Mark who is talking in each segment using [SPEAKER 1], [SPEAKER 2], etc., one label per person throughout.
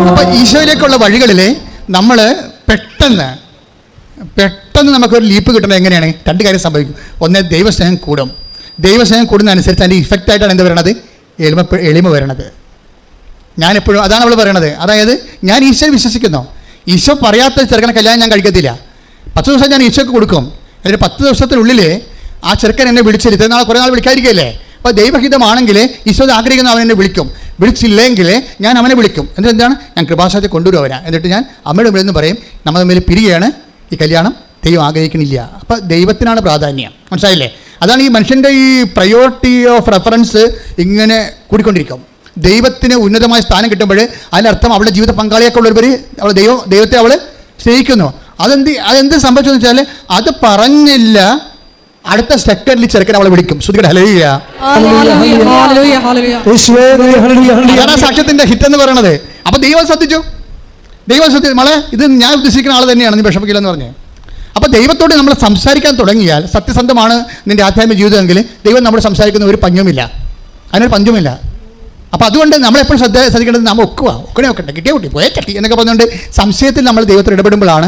[SPEAKER 1] അപ്പം ഈശോയിലേക്കുള്ള വഴികളിൽ നമ്മൾ പെട്ടെന്ന് നമുക്കൊരു ലീപ്പ് കിട്ടുന്നത് എങ്ങനെയാണ്? രണ്ട് കാര്യം സംഭവിക്കും. ഒന്ന്, ദൈവസ്നേഹം കൂടും. ദൈവസ്നേഹം കൂടുന്നതനുസരിച്ച് അതിൻ്റെ ഇഫക്റ്റായിട്ടാണ് എന്ത് വരണത്? എളിമ വരണത്. ഞാനെപ്പോഴും അതാണ് അവൾ പറയണത്. അതായത് ഞാൻ ഈശോയെ വിശ്വസിക്കുന്നു. ഈശോ പറയാത്ത ചെറുക്കനെ കല്യാണം ഞാൻ കഴിക്കത്തില്ല. 10 ദിവസം ഞാൻ ഈശോയ്ക്ക് കൊടുക്കും. അതിന് 10 ദിവസത്തിനുള്ളിൽ ആ ചെറുക്കൻ എന്നെ വിളിച്ചിരുത്ത്. നാളെ കുറേ നാൾ വിളിക്കാതിരിക്കുകയല്ലേ. അപ്പോൾ ദൈവഹിതമാണെങ്കിൽ ഈശോ ആഗ്രഹിക്കുന്ന അവൻ എന്നെ വിളിക്കും. വിളിച്ചില്ലെങ്കിൽ ഞാൻ അവനെ വിളിക്കും. എന്താണ്? ഞാൻ കൃപാസനത്തിൽ കൊണ്ടുവരും അവനാ. എന്നിട്ട് ഞാൻ അമ്മയുടെ മുന്നിൽ നിന്ന് പറയും, നമ്മൾ തമ്മിൽ പിരികയാണ്, ഈ കല്യാണം ദൈവം ആഗ്രഹിക്കണില്ല. അപ്പോൾ ദൈവത്തിനാണ് പ്രാധാന്യം. മനസ്സിലായില്ലേ? അതാണ് ഈ മനുഷ്യൻ്റെ ഈ പ്രയോറിറ്റി ഓഫ് റെഫറൻസ് ഇങ്ങനെ കൂടിക്കൊണ്ടിരിക്കും. ദൈവത്തിന് ഉന്നതമായ സ്ഥാനം കിട്ടുമ്പോൾ അതിനർത്ഥം അവളുടെ ജീവിത പങ്കാളിയൊക്കെ ഉള്ളവർ അവൾ ദൈവത്തെ അവൾ സ്നേഹിക്കുന്നു. അതെന്ത് സംഭവിച്ചെന്ന് വെച്ചാൽ അത് പറഞ്ഞില്ല, അടുത്ത സെക്കൻഡിൽ ചെറുക്കൻ അവളെ വിളിക്കും. ശ്രുതികട ഹല്ലേലൂയ. അതാണ് സാക്ഷ്യത്തിന്റെ ഹിറ്റ് എന്ന് പറയണത്. അപ്പൊ ദൈവം ശ്രദ്ധിച്ചു. മോളെ, ഇത് ഞാൻ ഉദ്ദേശിക്കുന്ന ആൾ തന്നെയാണ്, നീ വിഷമിക്കില്ലെന്ന് പറഞ്ഞു. അപ്പോൾ ദൈവത്തോട് നമ്മൾ സംസാരിക്കാൻ തുടങ്ങിയാൽ, സത്യസന്ധമാണ് നിന്റെ ആധ്യാത്മിക ജീവിതമെങ്കിൽ ദൈവം നമ്മൾ സംസാരിക്കുന്ന ഒരു പഞ്ഞുമില്ല, അതിനൊരു പഞ്ചുമില്ല. അപ്പോൾ അതുകൊണ്ട് നമ്മളെപ്പോഴും ശ്രദ്ധിക്കേണ്ടത് നമ്മൾ ഒക്കട്ടെ, കിട്ടിയ കുട്ടി പോയ ചട്ടി എന്നൊക്കെ പറഞ്ഞുകൊണ്ട് സംശയത്തിൽ നമ്മൾ ദൈവത്തിൽ ഇടപെടുമ്പോഴാണ്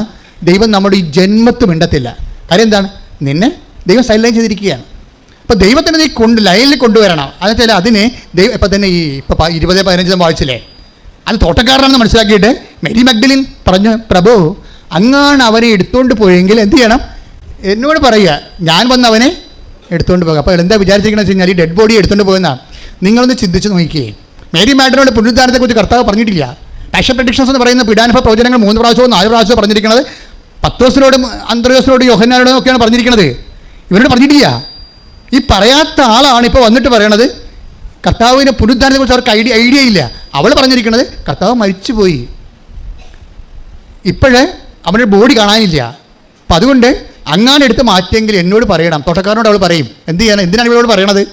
[SPEAKER 1] ദൈവം നമ്മുടെ ഈ ജന്മത്ത് മിണ്ടത്തില്ല. കാര്യം എന്താണ്? നിന്നെ ദൈവം സൈലൈൻ ചെയ്തിരിക്കുകയാണ്. അപ്പോൾ ദൈവത്തിന് നീ ലൈനിൽ കൊണ്ടുവരണം. എന്നുവെച്ചാൽ അതിന് ദൈവം ഇപ്പം തന്നെ ഇപ്പോൾ 20-15 വായിച്ചില്ലേ, അത് തോട്ടക്കാരനാണെന്ന് മനസ്സിലാക്കിയിട്ട് മേരി മഗ്ദലിൻ പറഞ്ഞു, പ്രഭു അങ്ങാണ് അവനെ എടുത്തുകൊണ്ട് പോയെങ്കിൽ എന്ത് ചെയ്യണം? എന്നോട് പറയുക, ഞാൻ വന്ന് അവനെ എടുത്തുകൊണ്ട് പോകുക. അപ്പോൾ എന്താ വിചാരിച്ചിരിക്കണമെന്ന് വെച്ച് കഴിഞ്ഞാൽ ഈ ഡെഡ് ബോഡി എടുത്തുകൊണ്ട് പോകുന്നതാണ്. നിങ്ങളൊന്ന് ചിന്തിച്ച് നോക്കിയേ. മേരി മാഗ്ദലിനോട് പുനരുദ്ധാനത്തെക്കുറിച്ച് കർത്താവ് പറഞ്ഞിട്ടില്ല. പാഷൻ പ്രഡിക്ഷൻസ് എന്ന് പറയുന്ന പീഡാനുഭവ പ്രവചനങ്ങൾ 3 പ്രാവശ്യമോ 4 പ്രാവശ്യമോ പറഞ്ഞിരിക്കുന്നത്. പത്രോസിനോടും അന്ത്രയോസിനോടും യോഹന്നാനോടും ഒക്കെയാണ് പറഞ്ഞിരിക്കുന്നത്. ഇവരോട് പറഞ്ഞിട്ടില്ല. ഈ പറയാത്ത ആളാണ് ഇപ്പോൾ വന്നിട്ട് പറയണത് കർത്താവിൻ്റെ പുനരുദ്ധാനത്തെക്കുറിച്ച് അവർക്ക് ഐഡിയ ഇല്ല. അവൾ പറഞ്ഞിരിക്കുന്നത് കർത്താവ് മരിച്ചുപോയി, ഇപ്പോഴേ അവൻ്റെ ബോഡി കാണാനില്ല. അപ്പം അതുകൊണ്ട് അങ്ങാണ് എടുത്ത് മാറ്റിയെങ്കിൽ എന്നോട് പറയണം. തോട്ടക്കാരനോട് അവൾ പറയും. എന്തിനാണ് ഇവളോട് പറയണത്?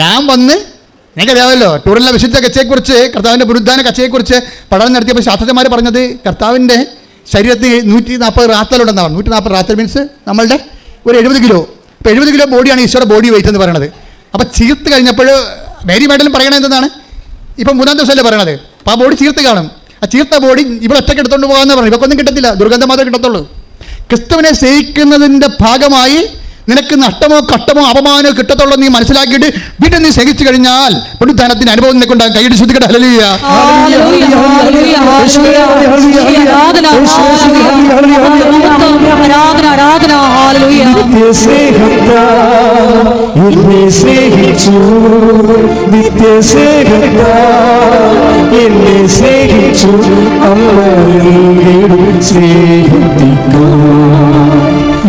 [SPEAKER 1] ഞാൻ വന്ന്, നിങ്ങൾക്കറിയാമല്ലോ ടൂറിലെ വിശുദ്ധ കച്ചയെക്കുറിച്ച്, കർത്താവിൻ്റെ പുനരുദ്ധാന കച്ചയെക്കുറിച്ച് പഠനം നടത്തിയപ്പോൾ ശാസ്ത്രജ്ഞന്മാർ പറഞ്ഞത് കർത്താവിൻ്റെ ശരീരത്തിൽ 140 റാത്തലുണ്ടെന്നാണ്. 140 റാത്തൽ മീൻസ് നമ്മളുടെ ഒരു 70 കിലോ. ഇപ്പോൾ 70 കിലോ ബോഡിയാണ് ഈശോയുടെ ബോഡി വെയിറ്റ് എന്ന് പറയുന്നത്. അപ്പോൾ ചീർത്ത് കഴിഞ്ഞപ്പോൾ മേരി മാഗ്ദലിൻ പറയണത് എന്താണ്? ഇപ്പം 3-ാം ദിവസമല്ലേ പറയണത്. അപ്പോൾ ആ ബോഡി ചീർത്ത് കാണും. ആ ചീർത്ത ബോഡി ഇവിടെ ഒറ്റയ്ക്ക് എടുത്തുകൊണ്ട് പോകാമെന്ന് പറഞ്ഞു. ഇവക്കൊന്നും കിട്ടത്തില്ല, ദുർഗന്ധം മാത്രമേ കിട്ടത്തുള്ളൂ. ക്രിസ്തുവിനെ സ്നേഹിക്കുന്നതിൻ്റെ ഭാഗമായി നിനക്ക് നഷ്ടമോ കഷ്ടമോ അപമാനമോ കിട്ടത്തുള്ളൂ നീ മനസ്സിലാക്കിയിട്ട് വീട്ടിൽ നീ സ്നേഹിച്ചു കഴിഞ്ഞാൽ പുനരുദ്ധാനത്തിന് അനുഭവം നിനക്കുണ്ടാകും. കൈയ്യടി ശ്രുതികട ഹല്ലേലൂയ.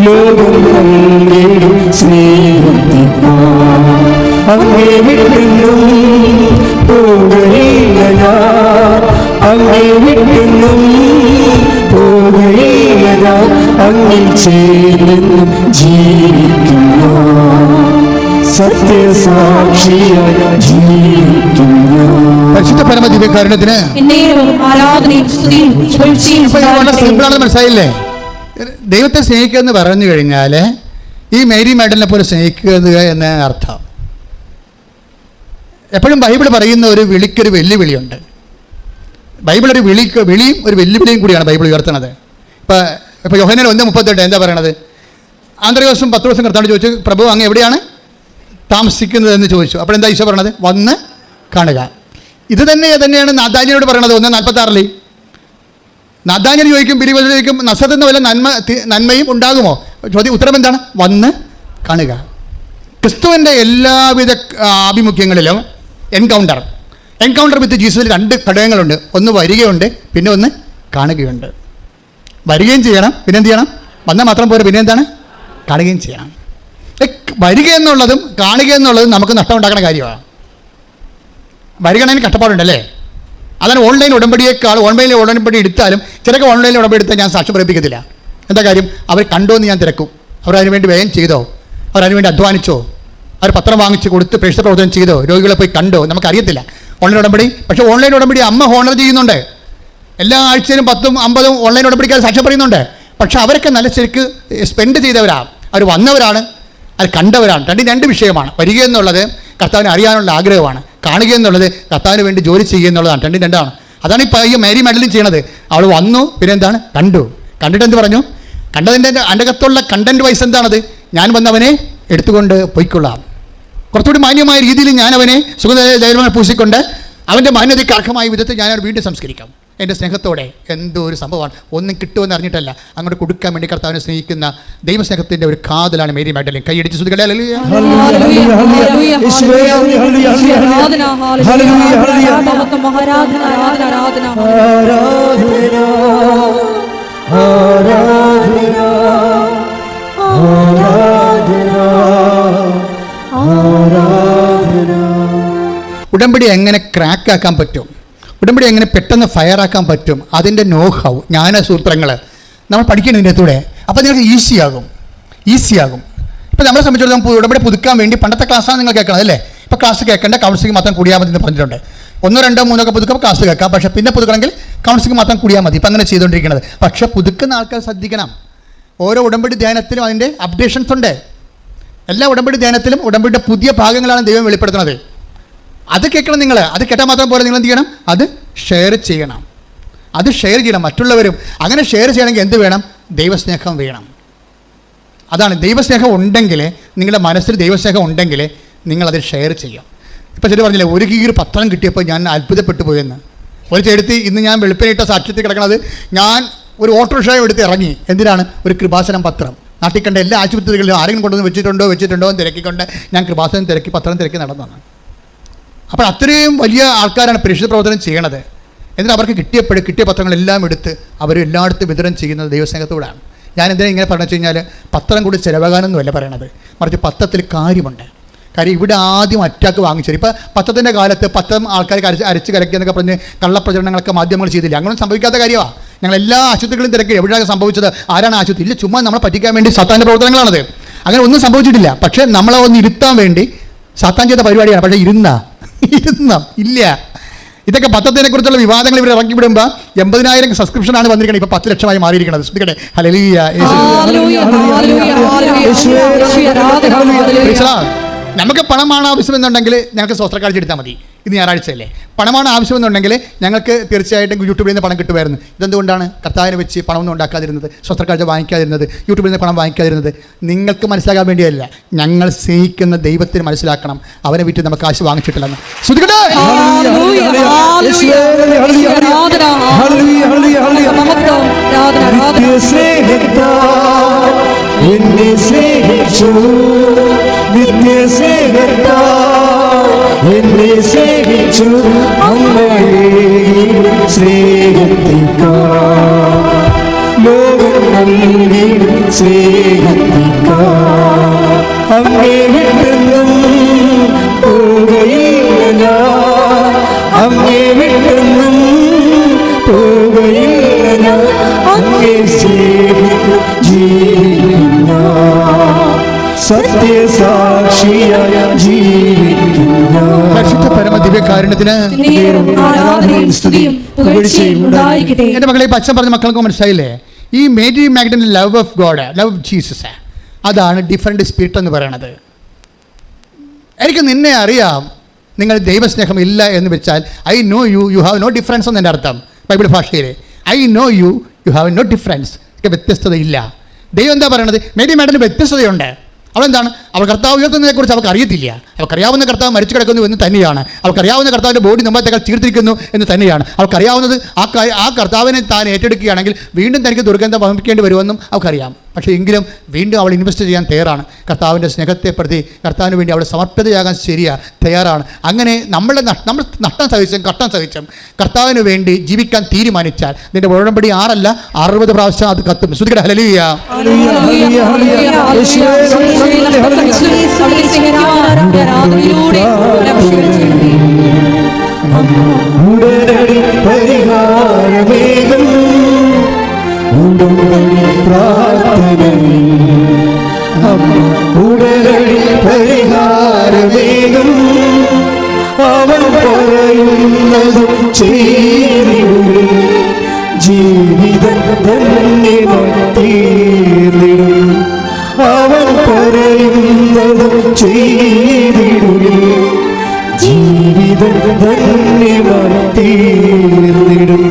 [SPEAKER 2] ലോകം അങ്ങേടും സ്നേഹിപ്പാൻ അങ്ങേ വിട്ടുന്നും പോകയില്ല ഞാൻ, അങ്ങേ വിട്ടുന്നും പോകയില്ല ഞാൻ, അങ്ങിൽ ചേർന്നും ജീവിക്കുന്ന സത്യസാക്ഷിയായി ജീവിക്കുന്ന
[SPEAKER 1] പരിശുദ്ധ പരമ ദിവ്യകാരുണ്യത്തിന് മനസ്സിലായില്ലേ? ദൈവത്തെ സ്നേഹിക്കുക എന്ന് പറഞ്ഞു കഴിഞ്ഞാൽ ഈ മേരി മാഗ്ദലിനെ പോലെ സ്നേഹിക്കുക എന്ന അർത്ഥം. എപ്പോഴും ബൈബിൾ പറയുന്ന ഒരു വിളിക്കൊരു വെല്ലുവിളിയുണ്ട്. ബൈബിൾ ഒരു വിളിയും ഒരു വെല്ലുവിളിയും കൂടിയാണ് ബൈബിൾ ഉയർത്തുന്നത്. ഇപ്പോൾ യോഹന്നാൻ 1:38 എന്താ പറയണത്? അന്ത്രയോസും പത്രോസും കർത്താവിനോട് ചോദിച്ചു, പ്രഭു അങ്ങ് എവിടെയാണ് താമസിക്കുന്നതെന്ന് ചോദിച്ചു. അപ്പോൾ എന്താ ഈശോ പറയണത്? വന്ന് കാണുക. ഇത് തന്നെയാണ് നാഥാന്യനോട് പറയണത് 1:46. നാഥാന്യൻ ചോദിക്കും, ബിലിവൽ ചോദിക്കും, നസറെന്ന വല്ല നന്മയും ഉണ്ടാകുമോ? ഉത്തരം എന്താണ്? വന്ന് കാണുക. ക്രിസ്തുവിൻ്റെ എല്ലാവിധ ആഭിമുഖ്യങ്ങളിലും എൻകൗണ്ടർ വിത്ത് ജീസസിൽ 2 ഘടകങ്ങളുണ്ട്. ഒന്ന് വരികയുണ്ട്, പിന്നെ ഒന്ന് കാണുകയുണ്ട്. വരികയും ചെയ്യണം, പിന്നെ എന്ത് ചെയ്യണം? വന്നാൽ മാത്രം പോരെ, പിന്നെ എന്താണ്? കാണുകയും ചെയ്യണം. വരിക എന്നുള്ളതും കാണുക എന്നുള്ളതും നമുക്ക് നഷ്ടം ഉണ്ടാക്കുന്ന കാര്യമാണ്. വരികയാണെങ്കിൽ കഷ്ടപ്പാടുണ്ടല്ലേ. അതാണ് ഓൺലൈൻ ഉടമ്പടിയേക്കാൾ. ഓൺലൈനിൽ ഉടമ്പടി എടുത്താലും ചിലക്ക് ഓൺലൈനിൽ ഉടമ്പടി എടുത്താൽ ഞാൻ സാക്ഷ്യം പ്രേരിപ്പിക്കത്തില്ല. എന്താ കാര്യം? അവർ കണ്ടോ എന്ന് ഞാൻ തിരക്കും. അവർ അതിനുവേണ്ടി വ്യയം ചെയ്തോ, അവർ അതിനുവേണ്ടി അധ്വാനിച്ചോ, അവർ പത്രം വാങ്ങിച്ച് കൊടുത്ത് പ്രേക്ഷിത പ്രവർത്തനം ചെയ്തോ, രോഗികളെ പോയി കണ്ടോ, നമുക്കറിയത്തില്ല ഓൺലൈൻ ഉടമ്പടി. പക്ഷേ ഓൺലൈൻ ഉടമ്പടി അമ്മ ഹോണർ ചെയ്യുന്നുണ്ട്. എല്ലാ ആഴ്ചയിലും 10ഉം 50ഉം ഓൺലൈൻ ഉടമ്പടിക്കാർ സാക്ഷ്യം പറയുന്നുണ്ട്. പക്ഷെ അവരൊക്കെ നല്ല ശരിക്ക് സ്പെൻഡ് ചെയ്തവരാണ്, അവർ വന്നവരാണ്, അത് കണ്ടവരാണ്. 2 വിഷയമാണ്. വരിക എന്നുള്ളത് കർത്താവിനെ അറിയാനുള്ള ആഗ്രഹമാണ്, കാണുക എന്നുള്ളത് കർത്താവിന് വേണ്ടി ജോലി ചെയ്യുക എന്നുള്ളതാണ്. 2 രണ്ടാണ്. അതാണ് ഇപ്പോൾ ഈ മേരി മാഡലിൻ ചെയ്യണത്. അവൾ വന്നു, പിന്നെ എന്താണ്, കണ്ടിട്ട് എന്ത് പറഞ്ഞു? കണ്ടതിൻ്റെ അനകത്തുള്ള കണ്ടന്റ് വൈസ് എന്താണത്? ഞാൻ വന്നവനെ എടുത്തുകൊണ്ട് പൊയ്ക്കൊള്ളാം. കുറച്ചുകൂടി മാന്യമായ രീതിയിൽ ഞാൻ അവനെ സുഗന്ധ പൂശിക്കൊണ്ട് അവൻ്റെ മാന്യതയ്ക്ക് അർഹമായ വിധത്തിൽ ഞാൻ വീണ്ടും സംസ്കരിക്കാം എൻ്റെ സ്നേഹത്തോടെ. എന്തോ ഒരു സംഭവമാണ്. ഒന്നും കിട്ടുമെന്ന് അറിഞ്ഞിട്ടല്ല, അങ്ങോട്ട് കൊടുക്കാൻ വേണ്ടി കർത്താവിനെ സ്നേഹിക്കുന്ന ദൈവസ്നേഹത്തിൻ്റെ ഒരു കാതലാണ് മേരി മാഡലിൻ. കൈയടിച്ച് ശ്രുതികളെ ഉടമ്പടി എങ്ങനെ ക്രാക്കാക്കാൻ പറ്റും, ഉടമ്പടി എങ്ങനെ പെട്ടെന്ന് ഫയറാക്കാൻ പറ്റും, അതിൻ്റെ നോഹൗ, ജ്ഞാനസൂത്രങ്ങൾ നമ്മൾ പഠിക്കുന്നതിനകത്തൂടെ. അപ്പോൾ നിങ്ങൾക്ക് ഈസിയാകും. ഇപ്പോൾ നമ്മളെ സംബന്ധിച്ചിടത്തോളം ഉടമ്പടി പുതുക്കാൻ വേണ്ടി പണ്ടത്തെ ക്ലാസ്സാണ് നിങ്ങൾ കേൾക്കണം, അല്ലേ? ഇപ്പോൾ ക്ലാസ് കേൾക്കേണ്ട, കൗൺസിലിംഗ് മാത്രം കൂടിയാൽ മതി എന്ന് പറഞ്ഞിട്ടുണ്ട്. 1, 2, 3 ഒക്കെ പുതുക്കുമ്പോൾ ക്ലാസ് കേൾക്കാം. പക്ഷേ പിന്നെ പുതുക്കണമെങ്കിൽ കൗൺസിലിംഗ് മാത്രം കൂടിയാൽ മതി. ഇപ്പം അങ്ങനെ ചെയ്തുകൊണ്ടിരിക്കുന്നത്. പക്ഷേ പുതുക്കുന്ന ആൾക്കാർ ശ്രദ്ധിക്കണം. ഓരോ ഉടമ്പടി ധ്യാനത്തിലും അതിൻ്റെ അപ്ഡേഷൻസ് ഉണ്ട്. എല്ലാ ഉടമ്പടി ധ്യാനത്തിലും ഉടമ്പടിയുടെ പുതിയ ഭാഗങ്ങളാണ് ദൈവം വെളിപ്പെടുത്തുന്നത്. അത് കേൾക്കണം നിങ്ങൾ. അത് കേട്ടാൽ മാത്രം പോലെ നിങ്ങൾ എന്ത് ചെയ്യണം? അത് ഷെയർ ചെയ്യണം. മറ്റുള്ളവരും. അങ്ങനെ ഷെയർ ചെയ്യണമെങ്കിൽ എന്ത് വേണം? ദൈവസ്നേഹം വേണം. അതാണ്, ദൈവസ്നേഹം ഉണ്ടെങ്കിൽ, നിങ്ങളുടെ മനസ്സിൽ ദൈവസ്നേഹം ഉണ്ടെങ്കിൽ നിങ്ങളത് ഷെയർ ചെയ്യും. ഇപ്പോൾ ചില പറഞ്ഞില്ലേ, ഒരു കീറ് പത്രം കിട്ടിയപ്പോൾ ഞാൻ അത്ഭുതപ്പെട്ടു പോയെന്ന്. ഒരു ചേർത്തി ഇന്ന് ഞാൻ വെളുപ്പിനിട്ട സാക്ഷ്യത്തിൽ കിടക്കണത്, ഞാൻ ഒരു ഓട്ടോറിക്ഷ എടുത്ത് ഇറങ്ങി. എന്തിനാണ്? ഒരു കൃപാസനം പത്രം. നാട്ടിൽ കണ്ട എല്ലാ ആശുപത്രികളിലും ആരെങ്കിലും കൊണ്ടുവന്ന് വെച്ചിട്ടുണ്ടോ എന്ന് തിരക്കിക്കൊണ്ട് ഞാൻ കൃപാസനം തിരക്കി, പത്രം തിരക്കി നടന്നതാണ്. അപ്പോൾ അത്രയും വലിയ ആൾക്കാരാണ് പരിശുദ്ധ പ്രവർത്തനം ചെയ്യണത്. എന്നിട്ട് അവർക്ക് കിട്ടിയ പത്രങ്ങളെല്ലാം എടുത്ത് അവർ എല്ലായിടത്തും വിതരണം ചെയ്യുന്നത് ദൈവസ്നേഹത്തോടാണ്. ഞാൻ എന്തിനാ ഇങ്ങനെ പറഞ്ഞു വെച്ച് കഴിഞ്ഞാൽ, പത്രം കൂടി ചിലവാകാനൊന്നുമല്ല പറയണത്, മറിച്ച് പത്രത്തിൽ കാര്യമുണ്ട്. കാര്യം ഇവിടെ ആദ്യം അറ്റാക്ക് വാങ്ങിച്ചു. ഇപ്പോൾ പത്രത്തിൻ്റെ കാലത്ത് പത്രം ആൾക്കാർ അരച്ച് കലക്കി എന്നൊക്കെ പറഞ്ഞ് കള്ളപ്രചരണങ്ങളൊക്കെ മാധ്യമങ്ങൾ ചെയ്തില്ല. അങ്ങനെ സംഭവിക്കാത്ത കാര്യമാണ്. ഞങ്ങൾ എല്ലാ ആശുപത്രികളും തിരക്കി. എവിടെയാണ് സംഭവിച്ചത്? ആരാണ് ആശുപത്രി? ഇല്ല, ചുമ്മാ നമ്മളെ പറ്റിക്കാൻ വേണ്ടി സാത്താൻ്റെ പ്രവർത്തനങ്ങളാണത്. അങ്ങനെ ഒന്നും സംഭവിച്ചിട്ടില്ല. പക്ഷേ നമ്മളെ ഒന്ന് ഇരുത്താൻ വേണ്ടി സാത്താൻ ചെയ്ത പരിപാടിയാണ്. പക്ഷേ ഇരുന്നാ ഇല്ല. ഇതൊക്കെ പത്രത്തിനെ കുറിച്ചുള്ള വിവാദങ്ങൾ ഇവർ ഇറക്കി വിടുമ്പോൾ 80,000 സബ്സ്ക്രിപ്ഷനാണ് വന്നിരിക്കുന്നത്. ഇപ്പോൾ 10 ലക്ഷമായി മാറിയിരിക്കുന്നത്. ശ്രദ്ധിക്കട്ടെ. ഹല്ലേലൂയ. നമുക്ക് പണമാണ് ആവശ്യമെന്നുണ്ടെങ്കിൽ ഞങ്ങൾക്ക് സ്വസ്ത്രക്കാഴ്ച എടുത്താൽ മതി. ഇത് ഞായറാഴ്ചയല്ലേ? പണമാണ് ആവശ്യമെന്നുണ്ടെങ്കിൽ ഞങ്ങൾക്ക് തീർച്ചയായിട്ടും യൂട്യൂബിൽ നിന്ന് പണം കിട്ടുമായിരുന്നു. ഇതെന്തുകൊണ്ടാണ് കർത്താവിനെ വെച്ച് പണമൊന്നും ഉണ്ടാക്കാതിരുന്നത്, സ്വസ്ത്രക്കാഴ്ച വാങ്ങിക്കാതിരുന്നത്, യൂട്യൂബിൽ നിന്ന് പണം വാങ്ങിക്കാതിരുന്നത്? നിങ്ങൾക്ക് മനസ്സിലാക്കാൻ വേണ്ടിയല്ല, ഞങ്ങൾ സ്നേഹിക്കുന്ന ദൈവത്തിന് മനസ്സിലാക്കണം. അവനെ വിറ്റ് നമുക്ക് കാശ് വാങ്ങിച്ചിട്ടില്ലെന്ന്.
[SPEAKER 2] എന്നെ സ്നേഹിച്ചു അങ്ങയെ സ്നേഹിക്കുക, ലോകം നൽകിയും സ്നേഹിക്കുക. അങ്ങേ വിട്ടെന്നും പോകയില്ല, അങ്ങേ വിട്ടെന്നും പോകയില്ല. അങ്ങേ സ്നേഹിക്കും ജീവിക്കുന്ന സത്യസാക്ഷിയായ ജീവിക്കുന്ന
[SPEAKER 1] പരിശുദ്ധ പരമ ദിവ്യകാരുണ്യത്തിന് എൻ്റെ മക്കളെ, ഇപ്പം അച്ഛൻ പറഞ്ഞ മക്കൾക്ക് മനസ്സിലായില്ലേ? ഈ Mary Magdalene love of God, love of Jesus, അതാണ് ഡിഫറെൻറ്റ് സ്പിരിറ്റ് എന്ന് പറയണത്. എനിക്ക് നിന്നെ അറിയാം, നിങ്ങൾ ദൈവസ്നേഹം ഇല്ല എന്ന് വെച്ചാൽ I know you, you have no difference എന്നതിൻ്റെ അർത്ഥം ബൈബിൾ ഭാഷയിൽ. I know you, you have no difference. വ്യത്യസ്തതയില്ല. ദൈവം എന്താ പറയണത്? മേരി മാഗ്ഡലിന് വ്യത്യസ്തതയുണ്ട്. അവളെന്താണ്? അവൾ കർത്താവ് ഉയർത്തുന്നതിനെക്കുറിച്ച് അവൾക്കറിയത്തില്ല. അവൾക്കറിയാവുന്ന കർത്താവ് മരിച്ചു കിടക്കുന്നു എന്ന് തന്നെയാണ്. അവൾക്കറിയാവുന്ന കർത്താവിൻ്റെ ബോഡി നമ്മളെത്തേക്കാൾ ചീർത്തിരിക്കുന്നു എന്ന് തന്നെയാണ്. അവൾക്കറിയാവുന്നത് ആ കർത്താവിനെ താൻ ഏറ്റെടുക്കുകയാണെങ്കിൽ വീണ്ടും തനിക്ക് ദുർഗന്ധം വഹിക്കേണ്ടി വരുമെന്നും അവൾക്കറിയാം. പക്ഷേ എങ്കിലും വീണ്ടും അവൾ ഇൻവെസ്റ്റ് ചെയ്യാൻ തയ്യാറാണ്. കർത്താവിൻ്റെ സ്നേഹത്തെ പ്രതി കർത്താവിന് വേണ്ടി അവൾ സമർപ്പിതയാകാൻ തയ്യാറാണ്. അങ്ങനെ നമ്മൾ കഷ്ടം സഹിച്ചും കർത്താവിന് വേണ്ടി ജീവിക്കാൻ തീരുമാനിച്ചാൽ നിന്റെ ഉടമ്പടി 6 അല്ല 60 പ്രാവശ്യം അത് കത്തും. ശ്രുതികട ഹല്ലേലൂയ.
[SPEAKER 2] ഉടനടി പരിഹാരമേകും ഉടമ്പടി പ്രാർത്ഥനയിൽ, ഉടനടി പരിഹാരമേകും അവൻ പറയുന്നതും ചെയ്തിടും. ജീവിതം ധന്യമായി തീർന്നിടും. അവൻ പറയുന്നതും ചെയ്തിടും. ജീവിതം ധന്യമായി തീർന്നിടും. തീർന്നിടും.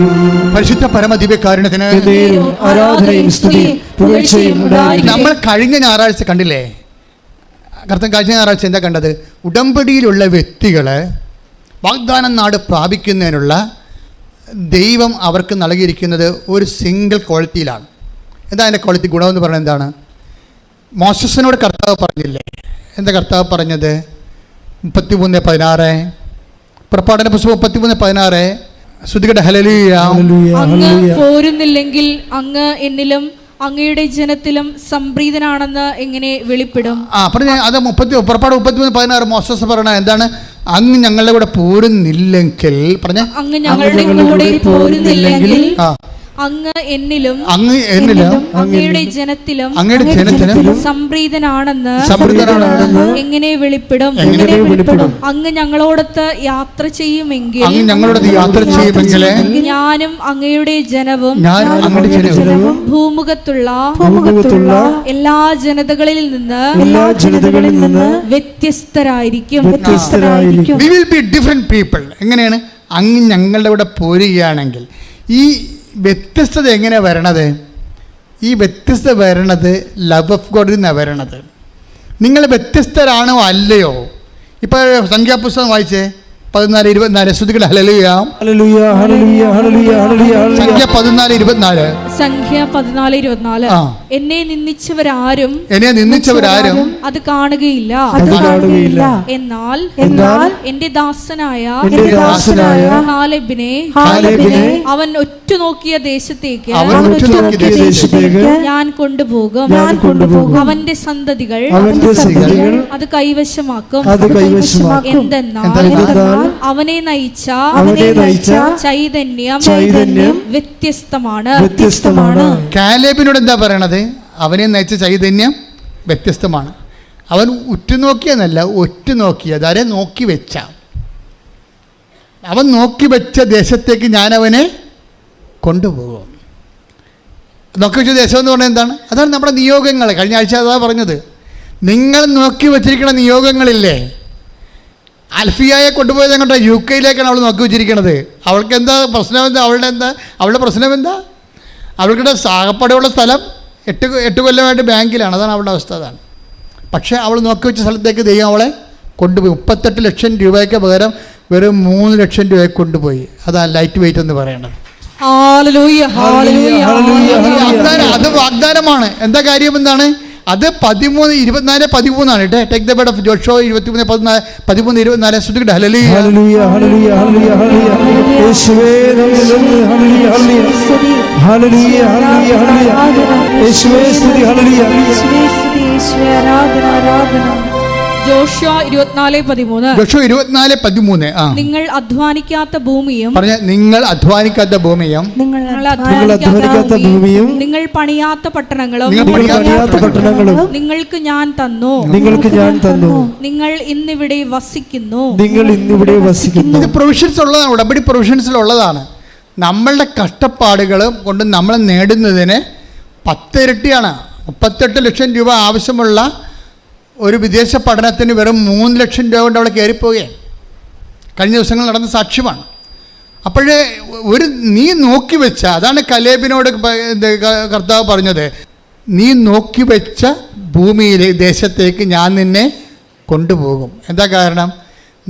[SPEAKER 1] പരിശുദ്ധ പരമദിവ്യകാരുണ്യത്തിന്
[SPEAKER 2] എന്നേരും ആരാധനയും സ്തുതിയും പുകഴ്ചയും ഉണ്ടായിരിക്കട്ടെ.
[SPEAKER 1] നമ്മൾ കഴിഞ്ഞ ഞായറാഴ്ച കണ്ടില്ലേ? കർത്താൻ കഴിഞ്ഞ ഞായറാഴ്ച എന്താ കണ്ടത്? ഉടമ്പടിയിലുള്ള വ്യക്തികൾ വാഗ്ദാനം നാട് പ്രാപിക്കുന്നതിനുള്ള ദൈവം അവർക്ക് നൽകിയിരിക്കുന്നത് ഒരു സിംഗിൾ ക്വാളിറ്റിയിലാണ്. എന്താ അതിൻ്റെ ക്വാളിറ്റി? ഗുണമെന്ന് പറയുന്നത് എന്താണ്? മോശസിനോട് കർത്താവ് പറഞ്ഞില്ലേ? എന്താ കർത്താവ് പറഞ്ഞത്? 33:16 പുറപ്പാടിൻ്റെ പുസ്തകം 33:16 ശ്രുതികട്ടെ. ഹല്ലേലൂയ.
[SPEAKER 3] അങ്ങ് പോരുന്നില്ലെങ്കിൽ അങ്ങ് എന്നിലും അങ്ങയുടെ ജനത്തിലും സംപ്രീതനാണെന്ന് എങ്ങനെ വെളിപ്പെടും?
[SPEAKER 1] പറഞ്ഞ അത് പുറപ്പാട് 33:16 മോശസ് പറയണ എന്താണ്? അങ്ങ് ഞങ്ങളുടെ കൂടെ പോരുന്നില്ലെങ്കിൽ പറഞ്ഞ
[SPEAKER 3] അങ്ങ് ഞങ്ങളുടെ കൂടെ പോരുന്നില്ലെങ്കിൽ അങ്ങ് എന്നിലും അങ്ങയുടെ ജനത്തിലും സംപ്രീതനാണെന്ന് എങ്ങനെ വെളിപ്പെടും? അങ്ങ് ഞങ്ങളോടൊത്ത് യാത്ര ചെയ്യുമെങ്കിൽ ഞാനും അങ്ങയുടെ ജനവും ഭൂമുഖത്തുള്ള എല്ലാ ജനതകളിൽ നിന്ന് വ്യത്യസ്തരായിരിക്കും.
[SPEAKER 1] We will be different people. എങ്ങനെയാണ്? അങ്ങ് ഞങ്ങളുടെ കൂടെ പോരുകയാണെങ്കിൽ ഈ വ്യത്യസ്തത എങ്ങനെയാണ് വരണത്? ഈ വ്യത്യസ്തത വരണത് ലവ് ഓഫ് ഗോഡിൽ നിന്നാണ് വരണത്. നിങ്ങൾ വ്യത്യസ്തരാണോ അല്ലയോ? ഇപ്പോൾ സംഖ്യാപുസ്തകം വായിച്ചേ 14:24 ശ്രുതികട്ടെ. ഹല്ലേലൂയ. സംഖ്യ 14:24
[SPEAKER 3] എന്നെ നിന്ദിച്ചവരാരും അത് കാണുകയില്ല. എന്നാൽ എന്റെ ദാസനായ കാലേബിനെ അവൻ ഒറ്റുനോക്കിയ ദേശത്തേക്ക് ഞാൻ കൊണ്ടുപോകും. അവന്റെ സന്തതികൾ അത് കൈവശമാക്കും. എന്തെന്നാൽ അവനെ നയിച്ച ചൈതന്യം വ്യത്യസ്തമാണ്.
[SPEAKER 1] കാലേബിനോട് എന്താ പറയണത്? അവനെ നയിച്ച ചൈതന്യം വ്യത്യസ്തമാണ്. അവൻ ഉറ്റുനോക്കിയെന്നല്ല, ഒറ്റുനോക്കിയത്. ആരെ നോക്കി വെച്ച? അവൻ നോക്കി വെച്ച ദേശത്തേക്ക് ഞാൻ അവനെ കൊണ്ടുപോകും. നോക്കി വെച്ച ദേശം എന്ന് പറഞ്ഞാൽ എന്താണ്? അതാണ് നമ്മുടെ നിയോഗങ്ങൾ. കഴിഞ്ഞ ആഴ്ച അതാ പറഞ്ഞത്. നിങ്ങൾ നോക്കി വെച്ചിരിക്കുന്ന നിയോഗങ്ങളില്ലേ? അൽഫിയയെ കൊണ്ടുപോയത് എങ്ങോട്ടാ? UK അവൾ നോക്കി വെച്ചിരിക്കണത്. അവൾക്ക് എന്താ പ്രശ്നം? അവളുടെ പ്രശ്നം എന്താ? അവൾക്കിടെ സാകപ്പടയുള്ള സ്ഥലം 8 കൊല്ലമായിട്ട് ബാങ്കിലാണ്. അതാണ് അവളുടെ അവസ്ഥ. അതാണ്. പക്ഷേ അവൾ നോക്കി വെച്ച സ്ഥലത്തേക്ക് ദൈവം അവളെ കൊണ്ടുപോയി. 38 ലക്ഷം രൂപയ്ക്ക് പകരം വെറും 3 ലക്ഷം രൂപയ്ക്ക് കൊണ്ടുപോയി. അതാണ് ലൈറ്റ് വെയിറ്റ് എന്ന് പറയുന്നത്. അത് വാഗ്ദാനമാണ്. എന്താ കാര്യം എന്താണ്? അത് 13:24 കേട്ടോ. Take the bed of Joshua 23:24 ശ്രുതികട്ടെ. ഹല്ലേലൂയ.
[SPEAKER 2] യേശുവേ സ്തുതി. ഹല്ലേലൂയ.
[SPEAKER 3] ജോഷുവ 24:13 നിങ്ങൾ അധ്വാനിക്കാത്ത ഭൂമിയും നിങ്ങൾ പണിയാത്ത പട്ടണങ്ങളും നിങ്ങൾക്ക് ഞാൻ തന്നു. നിങ്ങൾ ഇന്നിവിടെ വസിക്കുന്നു.
[SPEAKER 1] ഇത് പ്രൊവിഷൻസ് ഉള്ളതാണ്. ഉടമ്പടി പ്രൊവിഷൻസിലുള്ളതാണ്. നമ്മളുടെ കഷ്ടപ്പാടുകൾ കൊണ്ട് നമ്മൾ നേടുന്നതിന് 10 ഇരട്ടിയാണ്. 38 ലക്ഷം രൂപ ആവശ്യമുള്ള ഒരു വിദേശ പഠനത്തിന് വെറും 3 ലക്ഷം രൂപ കൊണ്ട് അവിടെ കയറിപ്പോവുകയാണ്. കഴിഞ്ഞ ദിവസങ്ങൾ നടന്ന സാക്ഷ്യമാണ്. അപ്പോഴേ നീ നോക്കി വെച്ച, അതാണ് കലേബിനോട് കർത്താവ് പറഞ്ഞത്, നീ നോക്കി വെച്ച ഭൂമിയിലെ ദേശത്തേക്ക് ഞാൻ നിന്നെ കൊണ്ടുപോകും. എന്താ കാരണം?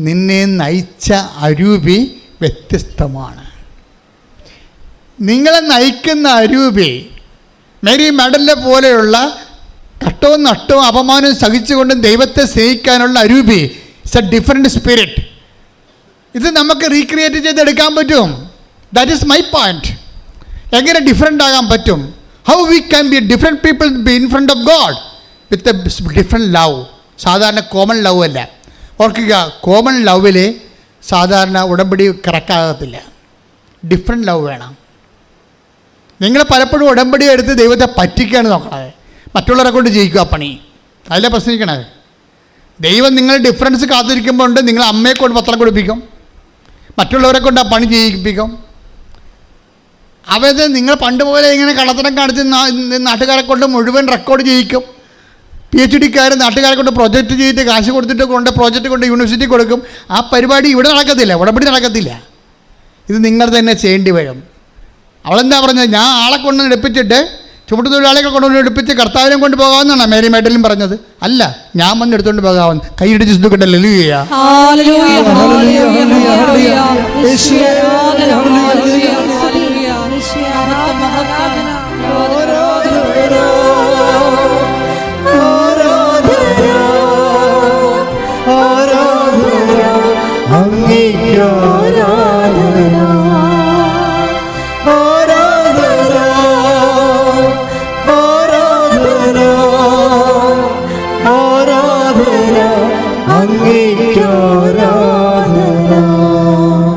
[SPEAKER 1] നിന്നെ നയിച്ച അരൂപി വ്യത്യസ്തമാണ്. നിങ്ങളെ നയിക്കുന്ന അരൂപി മേരി മെഡലിനെ പോലെയുള്ള കഷ്ടവും നഷ്ടവും അപമാനവും സഹിച്ചുകൊണ്ട് ദൈവത്തെ സ്നേഹിക്കാനുള്ള അരൂപി ഇറ്റ്സ് എ ഡിഫറെൻറ്റ് സ്പിരിറ്റ്. ഇത് നമുക്ക് റീക്രിയേറ്റ് ചെയ്തെടുക്കാൻ പറ്റും. That is my point. എങ്ങനെ ഡിഫറെൻ്റ് ആകാൻ പറ്റും? How we can be different people be in front of God with a different love. സാധാരണ കോമൺ ലവ് അല്ല. ഓർക്കുക, കോമൺ ലവിൽ സാധാരണ ഉടമ്പടി കറക്റ്റാകത്തില്ല. ഡിഫറെൻറ്റ് ലവ് വേണം. നിങ്ങൾ പലപ്പോഴും ഉടമ്പടി എടുത്ത് ദൈവത്തെ പറ്റിക്കാണ് നോക്കണത്. മറ്റുള്ളവരെ കൊണ്ട് ജയിക്കുക പണി. അതിലെ പ്രശ്നിക്കണത്. ദൈവം നിങ്ങൾ ഡിഫറൻസ് കാത്തിരിക്കുമ്പോൾ ഉണ്ട്. നിങ്ങൾ അമ്മയെ കൊണ്ട് പത്രം കൊടുപ്പിക്കും, മറ്റുള്ളവരെ കൊണ്ട് ആ പണി ചെയ്യിപ്പിക്കും. അവത് നിങ്ങൾ പണ്ട് പോലെ ഇങ്ങനെ കള്ളത്തരം കാണിച്ച് നാട്ടുകാരെ കൊണ്ട് മുഴുവൻ റെക്കോർഡ് ചെയ്യിക്കും. PhD-ക്കാർ നാട്ടുകാരെ കൊണ്ട് പ്രൊജക്റ്റ് ചെയ്തിട്ട് കാശ് കൊടുത്തിട്ട് പ്രോജക്റ്റ് കൊണ്ട് യൂണിവേഴ്സിറ്റി കൊടുക്കും. ആ പരിപാടി ഇവിടെ നടക്കത്തില്ല, ഉടമ്പടി നടക്കത്തില്ല. ഇത് നിങ്ങൾ തന്നെ ചെയ്യേണ്ടി വരും. അവളെന്താ പറഞ്ഞത്? ഞാൻ ആളെ കൊണ്ടുവന്ന് എടുപ്പിച്ചിട്ട് ചുമട്ടുതൊഴിലാളികളെ കൊണ്ടുവന്ന് എടുപ്പിച്ച് കർത്താവിനെ കൊണ്ട് പോകാമെന്നാണ് മേരി മെഡലും പറഞ്ഞത്. അല്ല, ഞാൻ വന്ന് എടുത്തുകൊണ്ട് പോകാമെന്ന്. കൈയിടിച്ച് ശുദ്ധിക്കട്ടല്ലേ.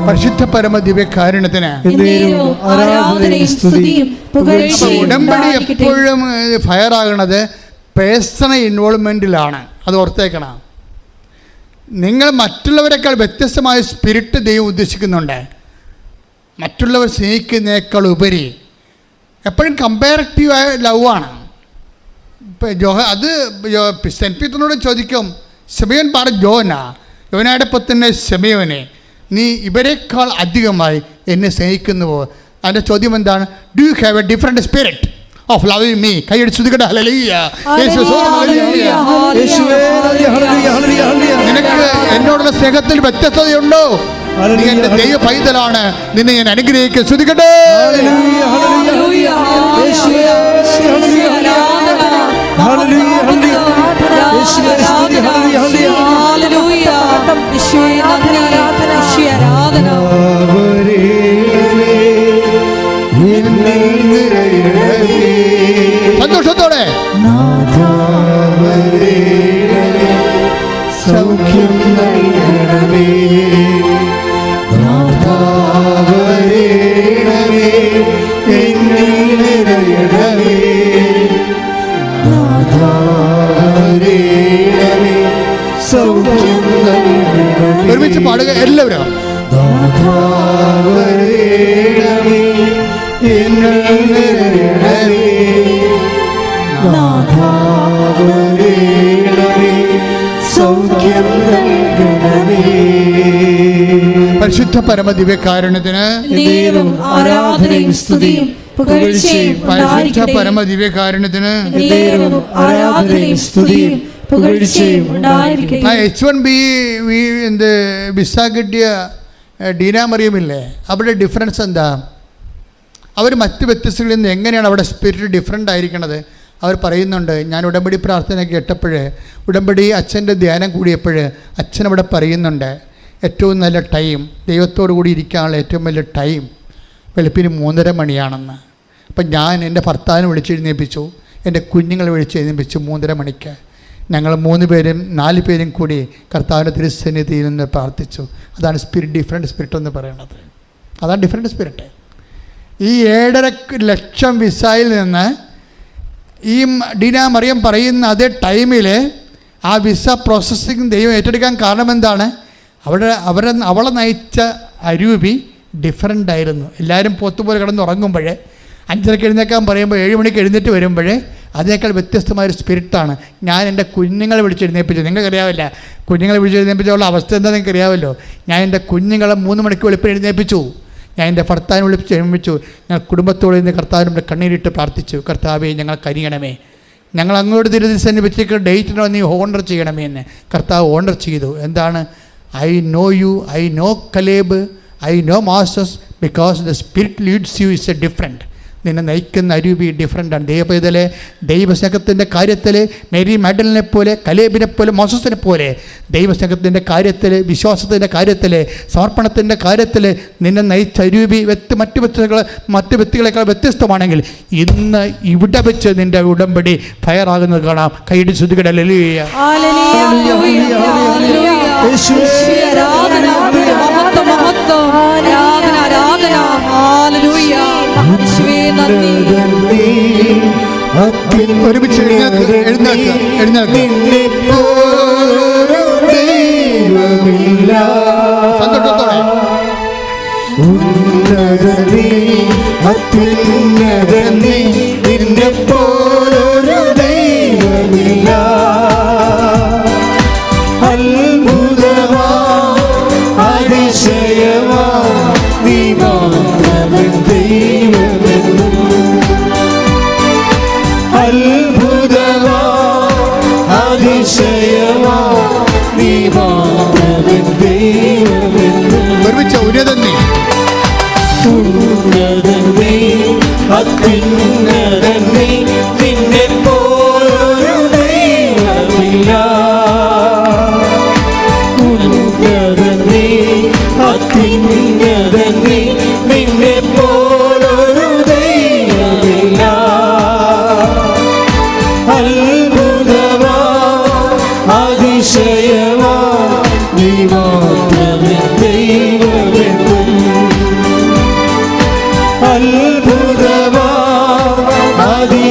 [SPEAKER 1] പരിശുദ്ധ പരമ ദിവ്യകാരുണ്യത്തിന് ഉടമ്പടി എപ്പോഴും ഫയർ ആകുന്നത് പേഴ്സണൽ ഇൻവോൾവ്മെൻറ്റിലാണ്. അത് ഓർത്തേക്കണം. നിങ്ങൾ മറ്റുള്ളവരെക്കാൾ വ്യത്യസ്തമായ സ്പിരിറ്റ് ദൈവം ഉദ്ദേശിക്കുന്നുണ്ട്. മറ്റുള്ളവർ സ്നേഹിക്കുന്നതിനേക്കാൾ ഉപരി എപ്പോഴും കമ്പാരറ്റീവായ ലവാണ്. ഇപ്പം അത് സെൻറ്റ് പീറ്ററിനോട് ചോദിക്കും, ശിമയോൻ പാറ യോനയുടെ പുത്രനെ ശിമയോനെ, നീ ഇവരെക്കാൾ അധികമായി എന്നെ സ്നേഹിക്കുന്നുവോ? അതിൻ്റെ ചോദ്യം എന്താണ്? Do you have A different spirit of loving me? കൈയടിച്ച് ശ്രദ്ധിക്കട്ടെ. ഹല്ലേലൂയ. നിനക്ക് എന്നോടുള്ള സ്നേഹത്തിൽ വ്യത്യസ്തതയുണ്ടോ? നീ എൻ്റെ ദൈവ പൈതലാണ്, നിന്നെ ഞാൻ അനുഗ്രഹിക്കുക. ശ്രദ്ധിക്കട്ടെ. സന്തോഷത്തോടെ
[SPEAKER 2] സൗഖ്യം നൽകണമേ, നാഥാവരേണമേ, എന്നിൽ നിറയണമേ, നാഥാവരേണമേ, സൗഖ്യം നൽകണമേ.
[SPEAKER 1] ഒരുമിച്ച് പാടുക എല്ലാവരും.
[SPEAKER 2] നാഥാവരേണമേ, എന്നിൽ നിറയണമേ, നാഥാവരേണമേ, സൗഖ്യം നൽകണമേ.
[SPEAKER 1] പരിശുദ്ധ പരമ ദിവ്യകാരുണ്യത്തിന്
[SPEAKER 3] ആരാധനയും സ്തുതിയും പുകഴ്ചയും
[SPEAKER 1] പരിശുദ്ധ പരമ ദിവ്യകാരുണ്യത്തിന്
[SPEAKER 3] ആരാധനയും സ്തുതിയും പുകഴ്ചയും ഉണ്ടായിരിക്കട്ടെ.
[SPEAKER 1] H1B വിസ കിട്ടിയ ഡീന മറിയമില്ലേ, അവിടെ ഡിഫറൻസ് എന്താ? അവർ മറ്റ് വ്യത്യസ്തകളിൽ നിന്ന് എങ്ങനെയാണ് അവിടെ സ്പിരിറ്റ് ഡിഫറെൻ്റ് ആയിരിക്കണത്? അവർ പറയുന്നുണ്ട്, ഞാൻ ഉടമ്പടി പ്രാർത്ഥന കേട്ടപ്പോൾ, ഉടമ്പടി അച്ഛൻ്റെ ധ്യാനം കൂടിയപ്പോൾ അച്ഛൻ അവിടെ പറയുന്നുണ്ട്, ഏറ്റവും നല്ല ടൈം ദൈവത്തോടു കൂടി ഇരിക്കാനുള്ള ഏറ്റവും വലിയ ടൈം വെളുപ്പിന് 3:30 മണിയാണെന്ന്. അപ്പം ഞാൻ എൻ്റെ ഭർത്താവിനെ വിളിച്ചെഴുന്നേൽപ്പിച്ചു, എൻ്റെ കുഞ്ഞുങ്ങളെ വിളിച്ചെഴുന്നേൽപ്പിച്ചു 3:30 മണിക്ക്. ഞങ്ങൾ 3 പേരും 4 പേരും കൂടി കർത്താവിൻ്റെ തിരുസന്നിധിയിൽ നിന്ന് പ്രാർത്ഥിച്ചു. അതാണ് സ്പിരിറ്റ്, ഡിഫറെൻറ്റ് സ്പിരിറ്റ് എന്ന് പറയുന്നത്. അതാണ് ഡിഫറെൻറ്റ് സ്പിരിറ്റ്. ഈ 7.5 ലക്ഷം വിസയിൽ നിന്ന് ഈ ഡീന മറിയം പറയുന്ന അതേ ടൈമിൽ ആ വിസ പ്രോസസ്സിങ് ദൈവം ഏറ്റെടുക്കാൻ കാരണം എന്താണ്? അവളെ നയിച്ച അരൂപി ഡിഫറൻ്റ് ആയിരുന്നു. എല്ലാവരും പോത്തുപോലെ കിടന്ന് ഉറങ്ങുമ്പോഴേ 5:30 എഴുന്നേക്കാൻ പറയുമ്പോൾ 7 മണിക്ക് എഴുന്നേറ്റ് വരുമ്പോഴേ അതിനേക്കാൾ വ്യത്യസ്തമായൊരു സ്പിരിറ്റാണ്. ഞാൻ എൻ്റെ കുഞ്ഞുങ്ങളെ വിളിച്ചെഴുന്നേൽപ്പിച്ചു. നിങ്ങൾക്കറിയാവില്ല കുഞ്ഞുങ്ങളെ വിളിച്ചെഴുന്നേൽപ്പിച്ചുള്ള അവസ്ഥ എന്താ നിങ്ങൾക്കറിയാമല്ലോ. ഞാൻ എൻ്റെ കുഞ്ഞുങ്ങളെ 3 മണിക്ക് വെളുപ്പിന് എഴുന്നേൽപ്പിച്ചു. ഞാൻ എൻ്റെ ഭർത്താവിനെ വിളിച്ച് എഴുന്നേൽപ്പിച്ചു. ഞാൻ കുടുംബത്തോടെ നിന്ന് കർത്താവിൻ്റെ കണ്ണീരിട്ട് പ്രാർത്ഥിച്ചു, കർത്താവേ ഞങ്ങൾ കരിയണമേ, ഞങ്ങൾ അങ്ങോട്ട് തിരുദിവസം വെച്ചിട്ട് ഡേറ്റിനോ നീ ഓണർ ചെയ്യണമേ എന്ന്. കർത്താവ് ഓണർ ചെയ്തു. എന്താണ്? I know you, I know Caleb, I know masters, because the spirit leads you is a different. നിന്നെ നയിക്കുന്ന അരൂപി ഡിഫറൻ്റാണ്. ദൈവപൈതലെ ദൈവസ്നേഹത്തിൻ്റെ കാര്യത്തിൽ മേരി മാഡലിനെ പോലെ, കലേബിനെ പോലെ, മോസസിനെ പോലെ ദൈവസ്നേഹത്തിൻ്റെ കാര്യത്തിൽ, വിശ്വാസത്തിൻ്റെ കാര്യത്തിൽ, സമർപ്പണത്തിൻ്റെ കാര്യത്തിൽ നിന്നെ നയിച്ച അരൂപി മറ്റ് വ്യക്തികളെക്കാൾ വ്യത്യസ്തമാണെങ്കിൽ ഇന്ന് ഇവിടെ വെച്ച് നിൻ്റെ ഉടമ്പടി ഫയറാകുന്നത് കാണാം. കൈയിടി ശ്രുതികട ഹല്ലേലൂയ. ഒരുമിച്ച് സന്തോഷത്തോടെ
[SPEAKER 2] അത്ഭുതമാ അതിശയമാ നീ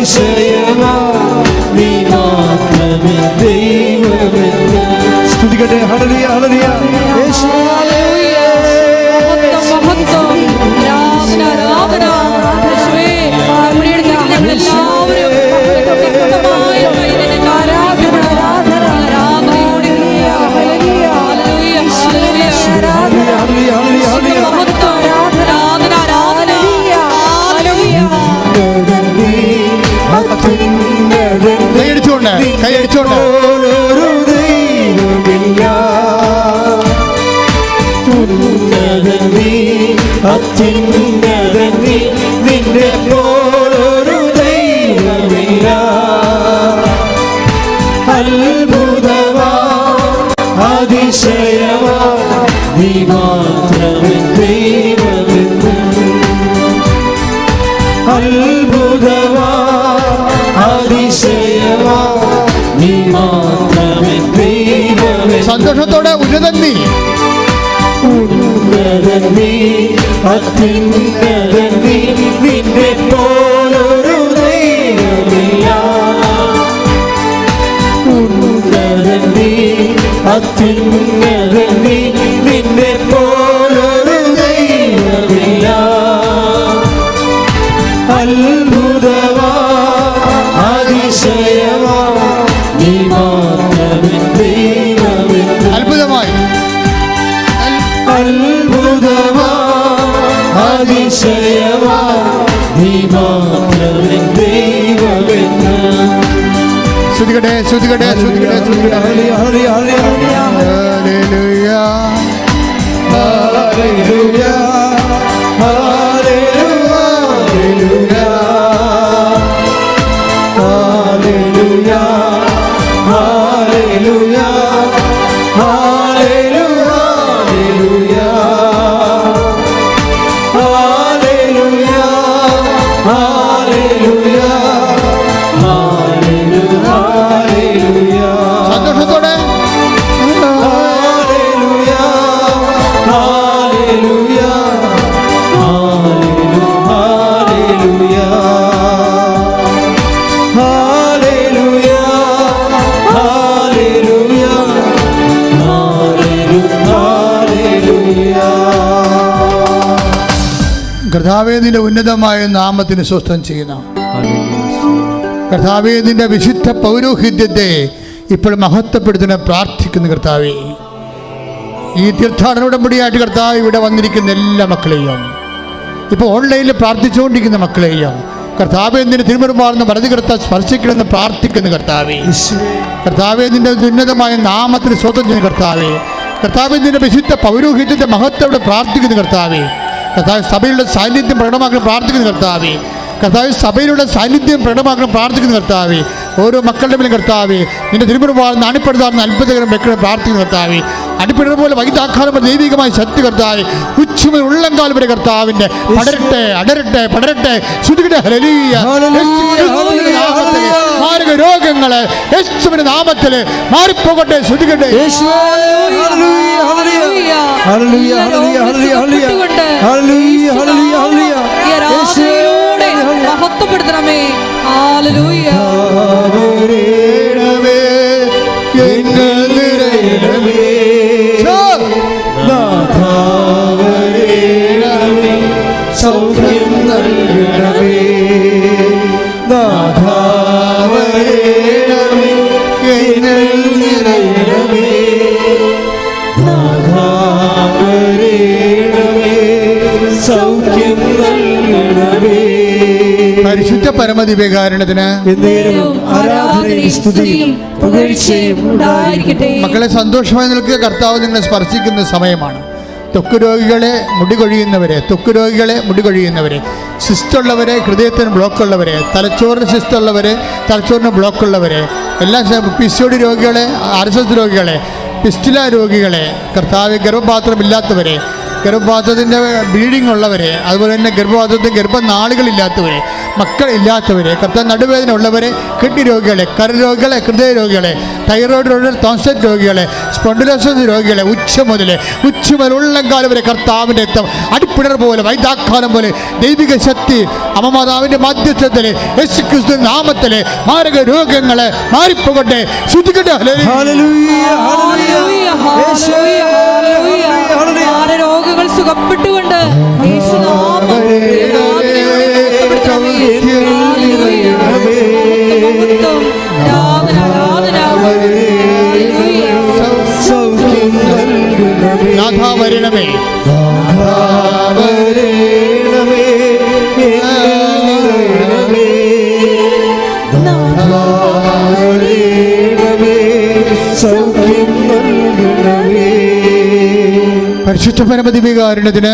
[SPEAKER 2] അതിശയമാ നീ മാത്രമേ ദൈവമെന്ന്. സ്തുതിക്കട്ടെ. ഹല്ലേലൂയ ഹല്ലേലൂയ. യേശുവേ
[SPEAKER 3] മഹത്വം, ആരാധന, ആരാധന. യേശുവേ, നമ്മുടെ അടുക്കൽ ഞങ്ങളെല്ലാവരും സ്വന്തമായ കൈയിലേക്ക് ആരാധന, ആരാധന, ആരാധനയോടെ ഹല്ലേലൂയ, ഹല്ലേലൂയ, ഹല്ലേലൂയ.
[SPEAKER 2] ഹല്ലേലൂയ ഹല്ലേലൂയ ഹല്ലേലൂയ.
[SPEAKER 3] മഹത്വം, ആരാധന, ആരാധന, ഹല്ലേലൂയ.
[SPEAKER 1] കൈയടിച്ചുകൊണ്ട് കൈയടിച്ചുകൊണ്ട്
[SPEAKER 2] ഓരോ ദൈവമില്ല. ഉന്നതൻ നീ, അത്യുന്നതൻ നീ, നിന്നെ പോലൊരു ദൈവമില്ല. അത്ഭുതമാ അതിശയമാ നീ മാത്രമേ ദൈവമെന്ന്. അത്ഭുതമാ അതിശയമാ നീ മാത്രമേ ദൈവമെന്ന്.
[SPEAKER 1] സന്തോഷത്തോടെ ഉന്നതൻ നീ,
[SPEAKER 2] ഉന്നതൻ നീ, അത്യുന്നതൻ നീ, നിന്നെ പോലൊരു ദൈവമില്ല. ഉന്നതൻ നീ, അത്യുന്നതൻ നീ, നിന്നെ പോലൊരു ദൈവമില്ല. അത്ഭുതമാ അതിശയമാ നീ മാത്രമേ ദൈവമെന്ന്.
[SPEAKER 1] അത്ഭുതമായി
[SPEAKER 2] അത്ഭുതമാ അതിശയമാ നീ മാത്രമേ ദൈവമെന്ന്.
[SPEAKER 1] ശ്രുതികട്ടെ ശ്രുതികട്ടെ ശ്രുതികട്ടെ ശ്രുതികട്ടെ.
[SPEAKER 2] ഹല്ലേലൂയ ഹല്ലേലൂയ
[SPEAKER 1] ഹല്ലേലൂയ
[SPEAKER 2] ഹല്ലേലൂയ ഹല്ലേലൂയ ഹല്ലേലൂയ ഹല്ലേലൂയ ഹല്ലേലൂയ ഹല്ലേലൂയ ഹല്ലേലൂയ ഹല്ലേലൂയ.
[SPEAKER 1] സന്തോഷത്തോടെ
[SPEAKER 2] ഹല്ലേലൂയ ഹല്ലേലൂയ ഹല്ലേലൂയ ഹല്ലേലൂയ ഹല്ലേലൂയ ഹല്ലേലൂയ.
[SPEAKER 1] കർത്താവേ നിന്റെ ഉന്നതമായ നാമത്തിന് സ്വസ്ഥം ചെയ്യുന്ന കർത്താവേ നിന്റെ വിശുദ്ധ പൗരോഹിത്യത്തെ ഇപ്പോൾ മഹത്വപ്പെടുത്തുന്ന പ്രാർത്ഥിക്കുന്നു കർത്താവേ. ഈ തീർത്ഥാടന ഉടമ്പടിയായിട്ട് കർത്താവ് ഇവിടെ വന്നിരിക്കുന്ന എല്ലാ മക്കളെയും ഇപ്പോൾ ഓൺലൈനിൽ പ്രാർത്ഥിച്ചുകൊണ്ടിരിക്കുന്ന മക്കളെയും കർത്താവേ നിന്റെ തിരുമുറുമാർന്ന് വലത് കർത്താവ് സ്പർശിക്കണമെന്ന് പ്രാർത്ഥിക്കുന്നു കർത്താവേ. കർത്താവേ നിന്റെ ഉന്നതമായ നാമത്തിന് സ്വന്തം ചെയ്യുന്ന കർത്താവേ. കർത്താവേ നിന്റെ വിശുദ്ധ പൗരോഹിത്യത്തെ മഹത്വത്തോടെ പ്രാർത്ഥിക്കുന്നു കർത്താവേ. കർത്താവ് സഭയുടെ സാന്നിധ്യം പ്രകടമാക്കണം പ്രാർത്ഥിക്കുന്നു കർത്താവേ. കർത്താവ് സഭയിലുള്ള സാന്നിധ്യം പ്രകടമാക്കണം പ്രാർത്ഥിക്കുന്നു കർത്താവേ. ഓരോ മക്കളുടെ മേലും കർത്താവേ നിന്റെ തിരുമുറുമാർന്ന് അണിപ്പെടുത്താറുന്ന അത്ഭുതകരം വെക്കണം പ്രാർത്ഥിക്കുന്നു കർത്താവേ. അടിപ്പിടുന്ന പോലെ വൈദ്യാഘാതം ദൈവികമായ ശക്തി കർത്താവേ ഉച്ചമുതൽ ഉള്ളംകാലം വരെ കർത്താവിൻ്റെ പടരട്ടെ അടരട്ടെ പടരട്ടെ. ശ്രുതികട്ടെ ഹല്ലേലൂയ. മാരക രോഗങ്ങള് യേശുവിന്റെ നാമത്തിൽ മാറിപ്പോകട്ടെ. ശ്രുതികട്ടെ
[SPEAKER 3] മഹത്വപ്പെടുത്തണമേ. ഹല്ലേലൂയ.
[SPEAKER 2] സൗഖ്യം നൽകണമേ നാഥാവരേണമേ എന്നിൽ നിറയണമേ നാഥാവരേണമേ സൗഖ്യം നൽകണമേ.
[SPEAKER 1] പരിശുദ്ധ പരമദിവ്യകാരുണ്യത്തിന്
[SPEAKER 3] ആരാധനയും സ്തുതിയും പുകഴ്ചയും ഉണ്ടായിരിക്കട്ടെ.
[SPEAKER 1] മക്കളെ സന്തോഷമായി നിൽക്കുക. കർത്താവ് നിങ്ങളെ സ്പർശിക്കുന്ന സമയമാണ്. ത്വക്ക് രോഗികളെ മുടി കൊഴിയുന്നവരെ, ത്വക്ക് രോഗികളെ മുടി കൊഴിയുന്നവരെ, സിസ്റ്റുള്ളവരെ, ഹൃദയത്തിന് ബ്ലോക്കുള്ളവരെ, തലച്ചോറിന് സിസ്റ്റുള്ളവരെ, തലച്ചോറിന് ബ്ലോക്കുള്ളവരെ, എല്ലാ PCOD രോഗികളെ, RSS രോഗികളെ, പിസ്റ്റുല രോഗികളെ, കർത്താവ് ഗർഭപാത്രമില്ലാത്തവരെ, ഗർഭപാത്രത്തിൻ്റെ ബ്ലീഡിംഗ് ഉള്ളവരെ, അതുപോലെ തന്നെ ഗർഭപാത്രത്തിൽ ഗർഭനാളുകളില്ലാത്തവരെ, മക്കളില്ലാത്തവരെ, കർത്താവ് നടുവേദന ഉള്ളവരെ, കിഡ്നി രോഗികളെ, കരരോഗികളെ, ഹൃദയ രോഗികളെ, തൈറോയ്ഡ് രോഗികളെ, ടോൺസിലൈറ്റിസ് രോഗികളെ, സ്പോണ്ടിലോസിസ് രോഗികളെ, ഉച്ച മുതൽ ഉള്ളംകാലം വരെ കർത്താവിൻ്റെ രക്തം അടിപ്പിണർ പോലെ വൈദാക്കാലം പോലെ ദൈവിക ശക്തി അമ്മമാതാവിൻ്റെ മധ്യസ്ഥത്തിൽ യേശുക്രിസ്തു നാമത്തിലെ മാരക രോഗങ്ങളെ മാറിപ്പോകട്ടെ. ശുദ്ധിക്കട്ടെ.
[SPEAKER 3] രോഗങ്ങൾ സുഖപ്പെട്ടുകൊണ്ട്
[SPEAKER 1] വരണമേ. പരിശുദ്ധ പരമദിവ്യകാരുണ്യത്തിന്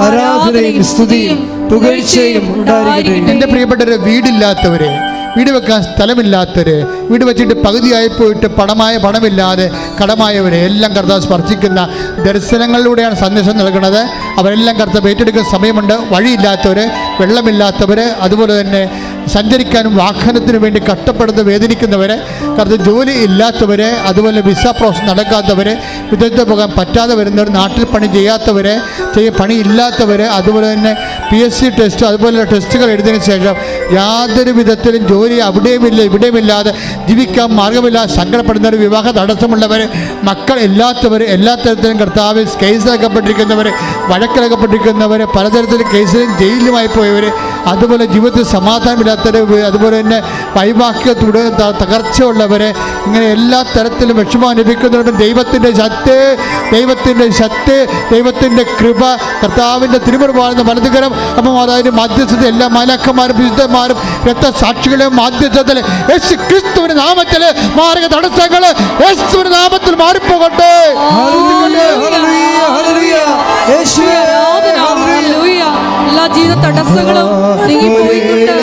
[SPEAKER 2] ആരാധനയും സ്തുതിയും പുകഴ്ചയും ഉണ്ടായിരിക്കട്ടെ.
[SPEAKER 1] എൻ്റെ പ്രിയപ്പെട്ടവരെ, വീടില്ലാത്തവരെ, വീട് വെക്കാൻ സ്ഥലമില്ലാത്തവര്, വീട് വെച്ചിട്ട് പകുതിയായി പോയിട്ട് പണമില്ലാതെ കടമായവരെ എല്ലാം കർത്താവ് സ്പർശിക്കുന്ന ദർശനങ്ങളിലൂടെയാണ് സന്ദേശം നൽകുന്നത്. അവരെല്ലാം കർത്താവ് ഏറ്റെടുക്കുന്ന സമയമുണ്ട്. വഴിയില്ലാത്തവർ, വെള്ളമില്ലാത്തവർ, അതുപോലെ തന്നെ സഞ്ചരിക്കാനും വാഹനത്തിനു വേണ്ടി കഷ്ടപ്പെടുന്ന വേദനിക്കുന്നവർ, കർത്താവ് ജോലി ഇല്ലാത്തവർ, അതുപോലെ വിസ പ്രോസസ് നടക്കാത്തവർ, വിദേശത്ത് പോകാൻ പറ്റാതെ വരുന്നവർ, നാട്ടിൽ പണി ചെയ്യാത്തവർ, പണിയില്ലാത്തവർ, അതുപോലെ തന്നെ PSC ടെസ്റ്റ് അതുപോലുള്ള ടെസ്റ്റുകൾ എഴുതിയതിനു ശേഷം യാതൊരു വിധത്തിലും ജോലി അവിടെയുമില്ല ഇവിടെയുമില്ലാതെ ജീവിക്കാൻ മാർഗമില്ലാതെ സങ്കടപ്പെടുന്നവർ, വിവാഹ തടസ്സമുള്ളവർ, മക്കൾ ഇല്ലാത്തവർ, എല്ലാ തരത്തിലും കർത്താവിൽ കേസിലകപ്പെട്ടിരിക്കുന്നവർ, വഴക്കിലകപ്പെട്ടിരിക്കുന്നവർ, പലതരത്തിലും കേസിലും ജയിലുമായി പോയവർ, അതുപോലെ ജീവിതത്തിൽ സമാധാനമില്ലാത്തവർ, അതുപോലെ തന്നെ വൈവാഹികത്തോട് തകർച്ചയുള്ളവർ, ഇങ്ങനെ എല്ലാ തരത്തിലും വിഷമം അനുഭവിക്കുന്നവരും ദൈവത്തിൻ്റെ കൃപ, കർത്താവിൻ്റെ തിരുമുറുപാടുന്ന വലതുകരം അപ്പം അതിൻ്റെ മധ്യസ്ഥത എല്ലാ മാലാഖമാരും വിശുദ്ധന്മാരും രക്തസാക്ഷികളെയും മധ്യസ്ഥത്തിൽ യേശു ക്രിസ്തുവിന്റെ നാമത്തിൽ മാർഗ തടസ്സങ്ങൾ യേശുവിന്റെ നാമത്തിൽ മാറിപ്പോകട്ടെ.
[SPEAKER 3] എല്ലാ ജീവിത തടസ്സങ്ങളും നീങ്ങിപ്പോയിക്കൊണ്ട്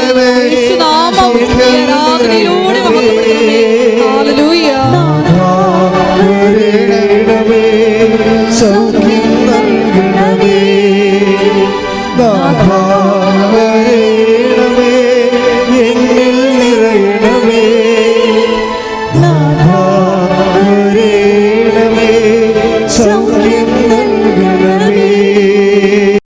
[SPEAKER 3] യേശുനാമം ആരാധനയിലൂടെ മഹത്വപ്പെടുത്തണമേ. ഹല്ലേലൂയ.
[SPEAKER 2] സൗഖ്യം നൽകണമേ, നാഥാവരേണമേ, എന്നിൽ നിറയണമേ, നാഥാവരേണമേ, സൗഖ്യം